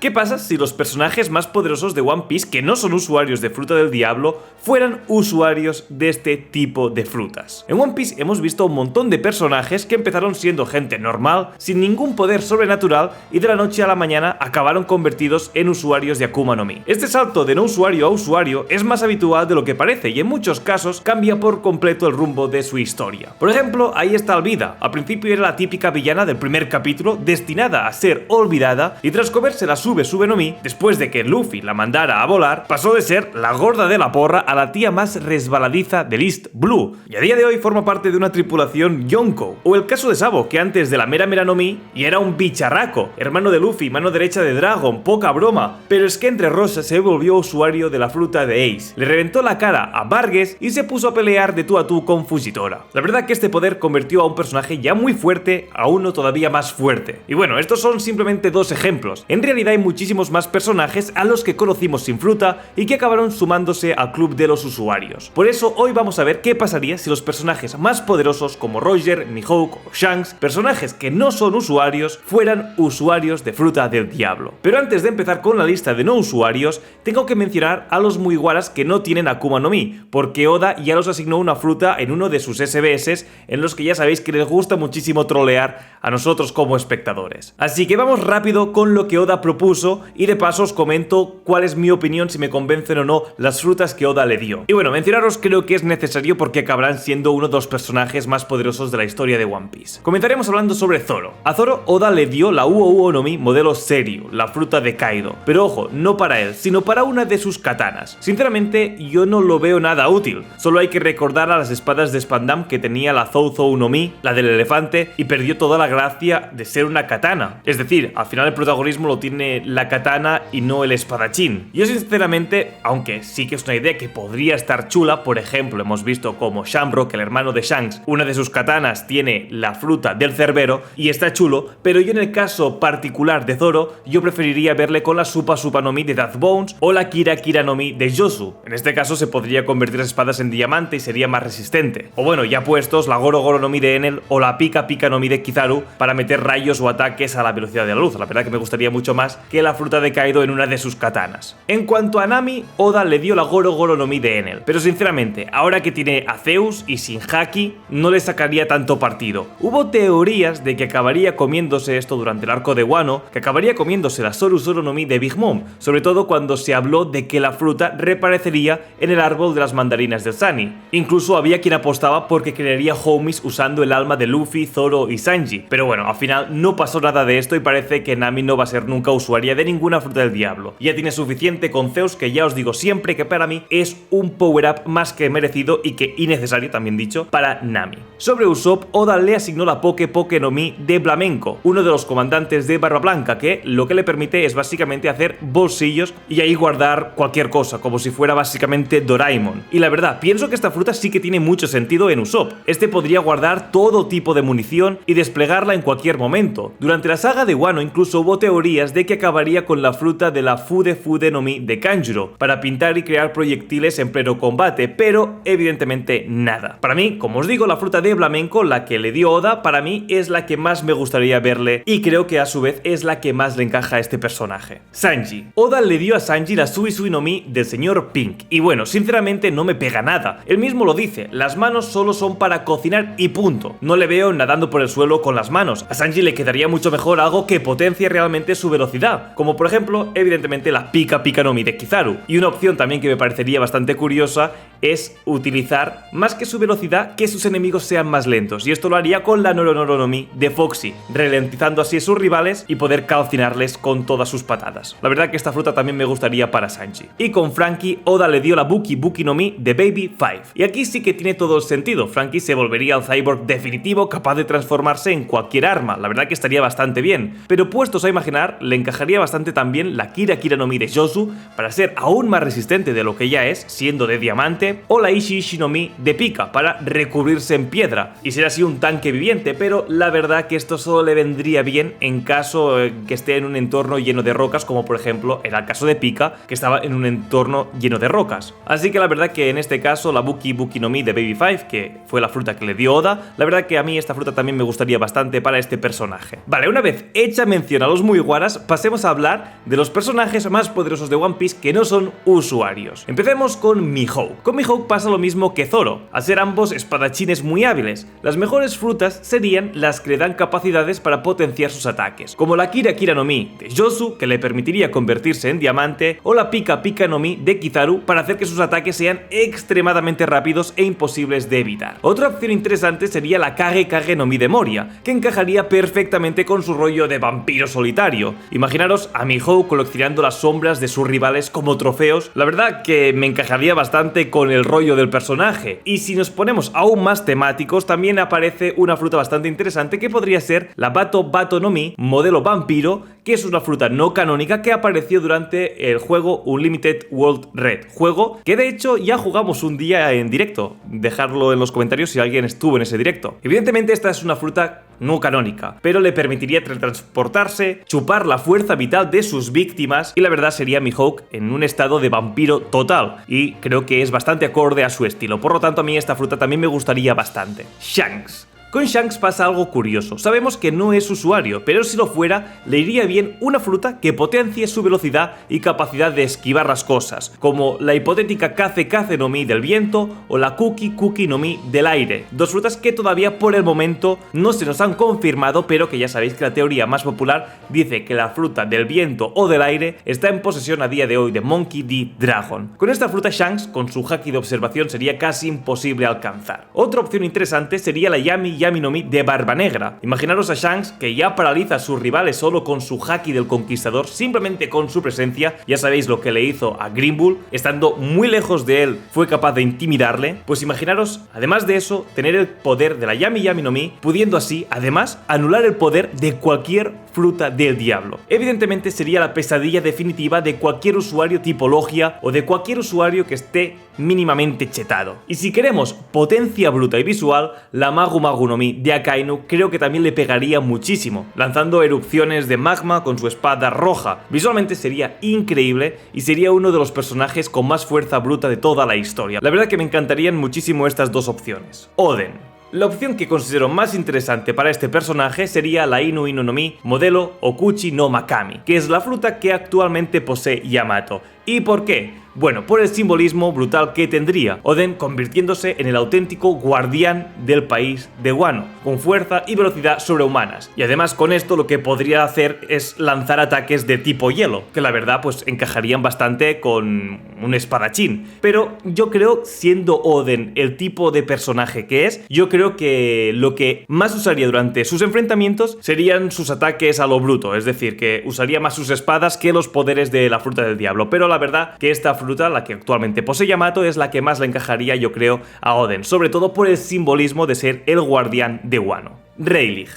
¿Qué pasa si los personajes más poderosos de One Piece, que no son usuarios de fruta del diablo, fueran usuarios de este tipo de frutas? En One Piece hemos visto un montón de personajes que empezaron siendo gente normal, sin ningún poder sobrenatural, y de la noche a la mañana acabaron convertidos en usuarios de Akuma no Mi. Este salto de no usuario a usuario es más habitual de lo que parece y en muchos casos cambia por completo el rumbo de su historia. Por ejemplo, ahí está Alvida. Al principio era la típica villana del primer capítulo, destinada a ser olvidada, y tras comerse la Sube no Mi, después de que Luffy la mandara a volar, pasó de ser la gorda de la porra a la tía más resbaladiza del East Blue, y a día de hoy forma parte de una tripulación Yonko. O el caso de Sabo, que antes de la Mera no Mi y era un bicharraco, hermano de Luffy, mano derecha de Dragon, poca broma, pero es que entre rosas se volvió usuario de la fruta de Ace, le reventó la cara a Vargas y se puso a pelear de tú a tú con Fujitora. La verdad que este poder convirtió a un personaje ya muy fuerte a uno todavía más fuerte. Y bueno, estos son simplemente dos ejemplos. En realidad hay muchísimos más personajes a los que conocimos sin fruta y que acabaron sumándose al club de los usuarios. Por eso hoy vamos a ver qué pasaría si los personajes más poderosos como Roger, Mihawk o Shanks, personajes que no son usuarios, fueran usuarios de fruta del diablo. Pero antes de empezar con la lista de no usuarios, tengo que mencionar a los Mugiwaras que no tienen Akuma no Mi, porque Oda ya los asignó una fruta en uno de sus SBS, en los que ya sabéis que les gusta muchísimo trolear a nosotros como espectadores. Así que vamos rápido con lo que Oda propuso y de paso os comento cuál es mi opinión, si me convencen o no las frutas que Oda le dio. Y bueno, mencionaros creo que es necesario porque acabarán siendo uno de los personajes más poderosos de la historia de One Piece. Comenzaremos hablando sobre Zoro. A Zoro Oda le dio la Uo no Mi modelo Seryu, la fruta de Kaido. Pero ojo, no para él, sino para una de sus katanas. Sinceramente, yo no lo veo nada útil. Solo hay que recordar a las espadas de Spandam que tenía la Zouzou no Mi, la del elefante, y perdió toda la gracia de ser una katana. Es decir, al final el protagonismo lo tiene la katana y no el espadachín. Yo sinceramente, aunque sí que es una idea que podría estar chula, por ejemplo, hemos visto como Shamrock, el hermano de Shanks, una de sus katanas tiene la fruta del cerbero y está chulo, pero yo en el caso particular de Zoro, yo preferiría verle con la Supa no Mi de Death Bones o la Kira no Mi de Yosu. En este caso se podría convertir las espadas en diamante y sería más resistente. O bueno, ya puestos, la Goro no Mi de Enel o la Pika no Mi de Kizaru para meter rayos o ataques a la velocidad de la luz. La verdad que me gustaría mucho más que la fruta de Kaido en una de sus katanas. En cuanto a Nami, Oda le dio la Goro no Mi de Enel, pero sinceramente, ahora que tiene a Zeus y sin Haki, no le sacaría tanto partido. Hubo teorías de que acabaría comiéndose esto durante el arco de Wano, que acabaría comiéndose la Soru no Mi de Big Mom, sobre todo cuando se habló de que la fruta reaparecería en el árbol de las mandarinas del Sunny. Incluso había quien apostaba porque crearía homies usando el alma de Luffy, Zoro y Sanji, pero bueno, al final no pasó nada de esto y parece que Nami no va a ser nunca usuaria de ninguna fruta del diablo. Ya tiene suficiente con Zeus, que ya os digo siempre que para mí es un power-up más que merecido y que innecesario, también dicho, para Nami. Sobre Usopp, Oda le asignó la Poke no Mi de Flamenco, uno de los comandantes de Barba Blanca, que lo que le permite es básicamente hacer bolsillos y ahí guardar cualquier cosa, como si fuera básicamente Doraemon. Y la verdad, pienso que esta fruta sí que tiene mucho sentido en Usopp. Este podría guardar todo tipo de munición y desplegarla en cualquier momento. Durante la saga de Wano incluso hubo teorías de que acabaría con la fruta de la Fude no Mi de Kanjuro para pintar y crear proyectiles en pleno combate, pero evidentemente nada. Para mí, como os digo, la fruta de flamenco, la que le dio Oda, para mí es la que más me gustaría verle y creo que a su vez es la que más le encaja a este personaje. Sanji. Oda le dio a Sanji la Sui no Mi del señor Pink y bueno, sinceramente no me pega nada. Él mismo lo dice, las manos solo son para cocinar y punto. No le veo nadando por el suelo con las manos. A Sanji le quedaría mucho mejor algo que potencie realmente su velocidad, como por ejemplo, evidentemente la Pika no Mi de Kizaru. Y una opción también que me parecería bastante curiosa es utilizar más que su velocidad, que sus enemigos sean más lentos, y esto lo haría con la Noro no Mi de Foxy, ralentizando así a sus rivales y poder calcinarles con todas sus patadas. La verdad que esta fruta también me gustaría para Sanji. Y con Franky, Oda le dio la Buki no Mi de Baby 5. Y aquí sí que tiene todo el sentido. Franky se volvería al cyborg definitivo, capaz de transformarse en cualquier arma. La verdad que estaría bastante bien. Pero puestos a imaginar, le encajaría bastante también la Kira no Mi de Yosu para ser aún más resistente de lo que ya es, siendo de diamante, o la Ishi no Mi de Pika para recubrirse en piedra y ser así un tanque viviente, pero la verdad que esto solo le vendría bien en caso que esté en un entorno lleno de rocas, como por ejemplo era el caso de Pika, que estaba en un entorno lleno de rocas. Así que la verdad que en este caso la Buki no Mi de Baby 5, que fue la fruta que le dio Oda, la verdad que a mí esta fruta también me gustaría bastante para este personaje. Vale, una vez hecha mención a los Mugiwaras, pasemos pasemos a hablar de los personajes más poderosos de One Piece que no son usuarios. Empecemos con Mihawk. Con Mihawk pasa lo mismo que Zoro, al ser ambos espadachines muy hábiles. Las mejores frutas serían las que le dan capacidades para potenciar sus ataques, como la Kira Kira no Mi de Yosu, que le permitiría convertirse en diamante, o la Pika Pika no Mi de Kizaru para hacer que sus ataques sean extremadamente rápidos e imposibles de evitar. Otra opción interesante sería la Kage Kage no Mi de Moria, que encajaría perfectamente con su rollo de vampiro solitario. Imaginaros a Mihawk coleccionando las sombras de sus rivales como trofeos. La verdad que me encajaría bastante con el rollo del personaje. Y si nos ponemos aún más temáticos, también aparece una fruta bastante interesante que podría ser la Bato Bato no Mi modelo vampiro, que es una fruta no canónica que apareció durante el juego Unlimited World Red, juego que de hecho ya jugamos un día en directo. Dejadlo en los comentarios si alguien estuvo en ese directo. Evidentemente esta es una fruta no canónica, pero le permitiría teletransportarse, chupar la fuerza vital de sus víctimas, y la verdad sería Mihawk en un estado de vampiro total, y creo que es bastante acorde a su estilo. Por lo tanto, a mí esta fruta también me gustaría bastante. Shanks. Con Shanks pasa algo curioso. Sabemos que no es usuario, pero si lo fuera, le iría bien una fruta que potencie su velocidad y capacidad de esquivar las cosas, como la hipotética Kaze Kaze no Mi del viento o la Kuki Kuki no Mi del aire. Dos frutas que todavía por el momento no se nos han confirmado, pero que ya sabéis que la teoría más popular dice que la fruta del viento o del aire está en posesión a día de hoy de Monkey D. Dragon. Con esta fruta Shanks, con su haki de observación, sería casi imposible alcanzar. Otra opción interesante sería la Yami Yami no Mi de Barba Negra. Imaginaros a Shanks que ya paraliza a sus rivales solo con su haki del conquistador, simplemente con su presencia. Ya sabéis lo que le hizo a Green Bull, estando muy lejos de él fue capaz de intimidarle. Pues imaginaros, además de eso, tener el poder de la Yami Yami no Mi, pudiendo así, además, anular el poder de cualquier fruta del diablo. Evidentemente sería la pesadilla definitiva de cualquier usuario tipo Logia o de cualquier usuario que esté mínimamente chetado. Y si queremos potencia bruta y visual, la Magu Magu no Mi de Akainu creo que también le pegaría muchísimo, lanzando erupciones de magma con su espada roja. Visualmente sería increíble y sería uno de los personajes con más fuerza bruta de toda la historia. La verdad que me encantarían muchísimo estas dos opciones. Oden. La opción que considero más interesante para este personaje sería la Inu Inu no Mi modelo Okuchi no Makami, que es la fruta que actualmente posee Yamato. ¿Y por qué? Bueno, por el simbolismo brutal que tendría, Oden convirtiéndose en el auténtico guardián del país de Wano, con fuerza y velocidad sobrehumanas. Y además con esto lo que podría hacer es lanzar ataques de tipo hielo, que la verdad pues encajarían bastante con un espadachín. Pero yo creo, siendo Oden el tipo de personaje que es, yo creo que lo que más usaría durante sus enfrentamientos serían sus ataques a lo bruto, es decir, que usaría más sus espadas que los poderes de la fruta del diablo. Pero la verdad que esta fruta, la que actualmente posee Yamato, es la que más le encajaría, yo creo, a Oden, sobre todo por el simbolismo de ser el guardián de Wano. Rayleigh.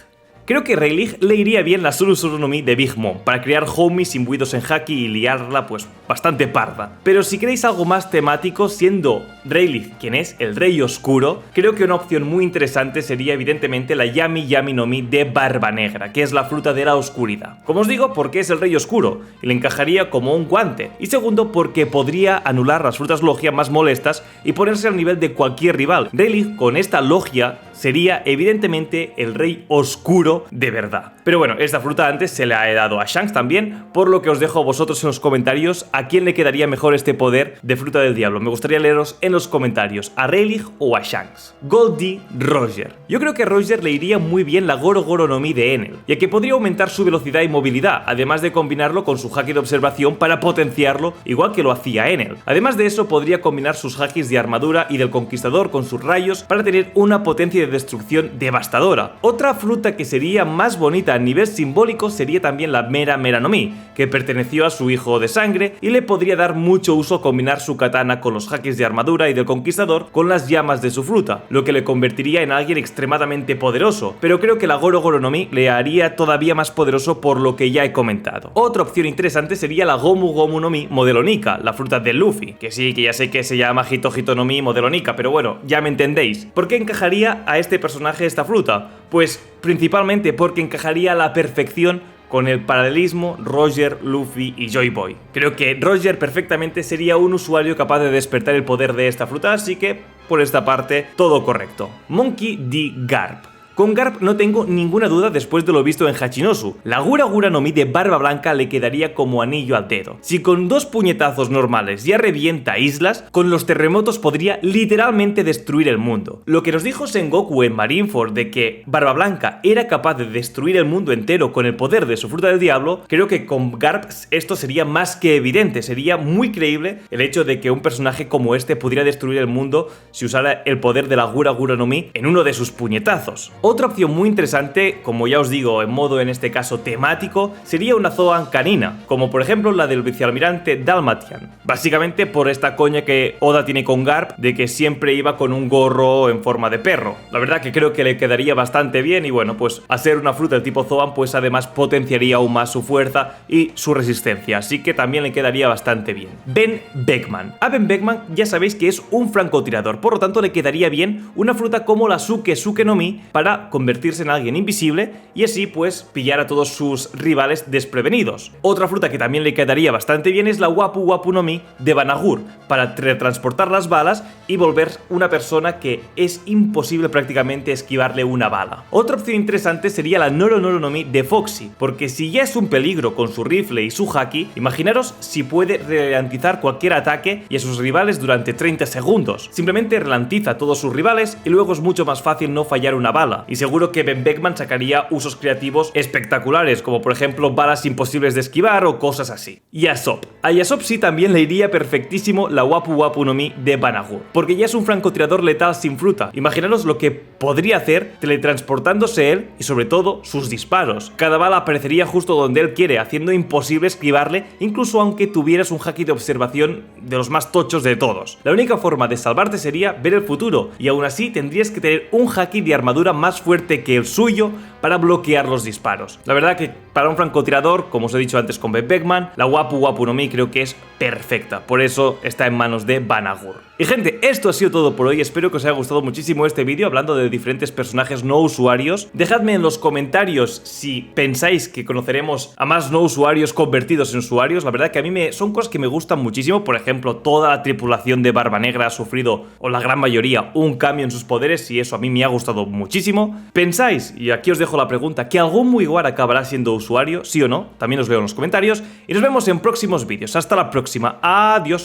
Creo que Rayleigh le iría bien la Suru Suru no Mi de Big Mom para crear homies imbuidos en haki y liarla pues bastante parda. Pero si queréis algo más temático, siendo Rayleigh quien es el Rey Oscuro, creo que una opción muy interesante sería evidentemente la Yami Yami no Mi de Barba Negra, que es la fruta de la oscuridad. Como os digo, porque es el Rey Oscuro y le encajaría como un guante. Y segundo, porque podría anular las frutas logia más molestas y ponerse al nivel de cualquier rival. Rayleigh con esta logia sería evidentemente el Rey Oscuro de verdad. Pero bueno, esta fruta antes se la he dado a Shanks también, por lo que os dejo a vosotros en los comentarios a quién le quedaría mejor este poder de fruta del diablo. Me gustaría leeros en los comentarios, a Rayleigh o a Shanks. Goldie Roger. Yo creo que a Roger le iría muy bien la Goro Goro no Mi de Enel, ya que podría aumentar su velocidad y movilidad, además de combinarlo con su haki de observación para potenciarlo, igual que lo hacía Enel. Además de eso, podría combinar sus hakis de armadura y del conquistador con sus rayos para tener una potencia de destrucción devastadora. Otra fruta que sería más bonita a nivel simbólico sería también la Mera Mera no Mi, que perteneció a su hijo de sangre y le podría dar mucho uso combinar su katana con los hakis de armadura y del conquistador con las llamas de su fruta, lo que le convertiría en alguien extremadamente poderoso, pero creo que la Goro Goro no Mi le haría todavía más poderoso por lo que ya he comentado. Otra opción interesante sería la Gomu Gomu no Mi modelo Nika, la fruta de Luffy, que sí, que ya sé que se llama Hito Hito no Mi modelo Nika, pero bueno, ya me entendéis. ¿Por qué encajaría a este personaje esta fruta? Pues principalmente porque encajaría a la perfección con el paralelismo Roger, Luffy y Joy Boy. Creo que Roger perfectamente sería un usuario capaz de despertar el poder de esta fruta, así que por esta parte todo correcto. Monkey D. Garp. Con Garp no tengo ninguna duda después de lo visto en Hachinosu. La Gura Gura no Mi de Barba Blanca le quedaría como anillo al dedo. Si con 2 puñetazos normales ya revienta islas, con los terremotos podría literalmente destruir el mundo. Lo que nos dijo Sengoku en Marineford de que Barba Blanca era capaz de destruir el mundo entero con el poder de su fruta del diablo, creo que con Garp esto sería más que evidente, sería muy creíble el hecho de que un personaje como este pudiera destruir el mundo si usara el poder de la Gura Gura no Mi en uno de sus puñetazos. Otra opción muy interesante, como ya os digo, en modo en este caso temático, sería una Zoan canina, como por ejemplo la del vicealmirante Dalmatian. Básicamente por esta coña que Oda tiene con Garp de que siempre iba con un gorro en forma de perro. La verdad que creo que le quedaría bastante bien y bueno, pues al ser una fruta del tipo Zoan, pues además potenciaría aún más su fuerza y su resistencia, así que también le quedaría bastante bien. Ben Beckman. A Ben Beckman ya sabéis que es un francotirador, por lo tanto le quedaría bien una fruta como la Suke Suke no Mi para convertirse en alguien invisible y así pues pillar a todos sus rivales desprevenidos. Otra fruta que también le quedaría bastante bien es la Wapu Wapu no Mi de Banagure, para teletransportar las balas y volver una persona que es imposible prácticamente esquivarle una bala. Otra opción interesante sería la Noro Noro no Mi de Foxy, porque si ya es un peligro con su rifle y su haki, imaginaros si puede ralentizar cualquier ataque y a sus rivales durante 30 segundos. Simplemente ralentiza a todos sus rivales y luego es mucho más fácil no fallar una bala. Y seguro que Ben Beckman sacaría usos creativos espectaculares, como por ejemplo balas imposibles de esquivar o cosas así. Yasop. A Yasop sí también le iría perfectísimo la Wapu Wapu no Mi de Banagure, porque ya es un francotirador letal sin fruta. Imaginaros lo que podría hacer teletransportándose él y sobre todo sus disparos. Cada bala aparecería justo donde él quiere, haciendo imposible esquivarle, incluso aunque tuvieras un haki de observación de los más tochos de todos. La única forma de salvarte sería ver el futuro, y aún así tendrías que tener un haki de armadura más fuerte que el suyo para bloquear los disparos. La verdad que para un francotirador, como os he dicho antes con Ben Beckman, la Wapu Wapu no Mi creo que es perfecta, por eso está en manos de Banagure. Y gente, esto ha sido todo por hoy, espero que os haya gustado muchísimo este vídeo hablando de diferentes personajes no usuarios. Dejadme en los comentarios si pensáis que conoceremos a más no usuarios convertidos en usuarios. La verdad que a mí son cosas que me gustan muchísimo, por ejemplo, toda la tripulación de Barba Negra ha sufrido, o la gran mayoría, un cambio en sus poderes y eso a mí me ha gustado muchísimo. ¿Pensáis, y aquí os dejo la pregunta, que algún Mugiwara acabará siendo usuario, sí o no? También os leo en los comentarios y nos vemos en próximos vídeos. Hasta la próxima, adiós.